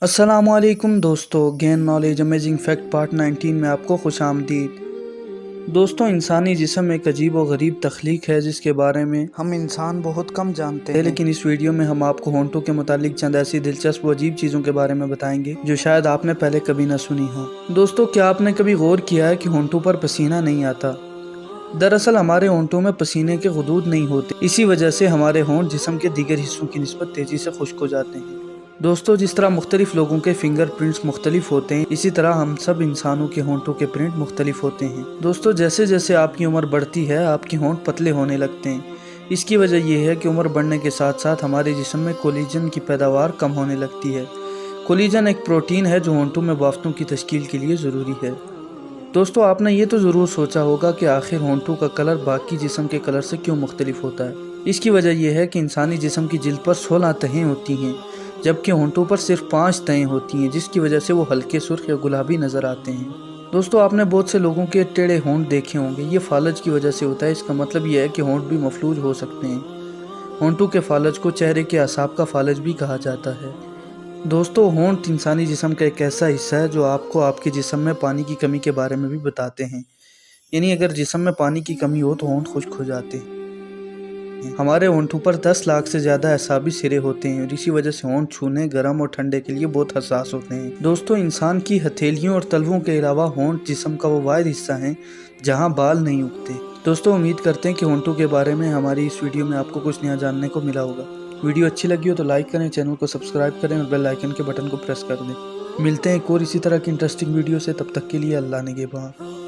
अस्सलामुअलैकुम दोस्तों, gain knowledge amazing fact part 19 में आपको खुश आमदीद। दोस्तों, इंसानी जिस्म एक अजीब व गरीब तख्लीक है जिसके बारे में हम इंसान बहुत कम जानते हैं, लेकिन इस वीडियो में हम आपको होंठों के मुतालिक चंद ऐसी दिलचस्प व अजीब चीज़ों के बारे में बताएंगे जो शायद आपने पहले कभी न सुनी हो। दोस्तों, क्या आपने कभी गौर किया है कि होंठों पर पसीना नहीं आता? दरअसल हमारे होंठों में पसीने के गुदूद नहीं होते, इसी वजह से हमारे होंठ जिस्म के दीगर हिस्सों की निस्बत तेज़ी से खुश्क हो जाते हैं। दोस्तों, जिस तरह मुख्तलिफ लोगों के फिंगर प्रिंट्स मुख्तलिफ होते हैं, इसी तरह हम सब इंसानों के होंठों के प्रिंट मुख्तलिफ होते हैं। दोस्तों, जैसे जैसे आपकी उम्र बढ़ती है आपके होंठ पतले होने लगते हैं। इसकी वजह यह है कि उम्र बढ़ने के साथ साथ हमारे जिस्म में कोलेजन की पैदावार कम होने लगती है। कोलेजन एक प्रोटीन है जो होंठों में बाफ्तों की तश्कील के लिए ज़रूरी है। दोस्तों, आपने ये तो ज़रूर सोचा होगा कि आखिर होंठों का कलर बाकी जिस्म के कलर से क्यों मुख्तलिफ होता है। इसकी वजह यह है कि इंसानी जिस्म की जिल्द पर 16 तहें होती हैं, जबकि होंठों पर सिर्फ 5 तहें होती हैं, जिसकी वजह से वो हल्के सुर्ख या गुलाबी नज़र आते हैं। दोस्तों, आपने बहुत से लोगों के टेढ़े होंठ देखे होंगे। ये फालज की वजह से होता है। इसका मतलब यह है कि होंठ भी मफलूज हो सकते हैं। होंठों के फालज को चेहरे के असाब का फालज भी कहा जाता है। दोस्तों, होंठ इंसानी जिस्म का एक ऐसा हिस्सा है जो आपको आपके जिस्म में पानी की कमी के बारे में भी बताते हैं। यानी अगर जिस्म में पानी की कमी हो तो होंठ खुश्क हो जाते हैं। हमारे होंठों पर 10 लाख से ज़्यादा असाबी सिरे होते हैं और इसी वजह से होंठ छूने, गर्म और ठंडे के लिए बहुत हसास होते हैं। दोस्तों, इंसान की हथेलियों और तलवों के अलावा होंठ जिस्म का वो वाहिद हिस्सा है जहां बाल नहीं उगते। दोस्तों, उम्मीद करते हैं कि होंठों के बारे में हमारी इस वीडियो में आपको कुछ नया जानने को मिला होगा। वीडियो अच्छी लगी हो तो लाइक करें, चैनल को सब्सक्राइब करें और बेल आइकन के बटन को प्रेस कर दें। मिलते हैं एक और इसी तरह की इंटरेस्टिंग वीडियो से। तब तक के लिए अल्लाह निगहबान।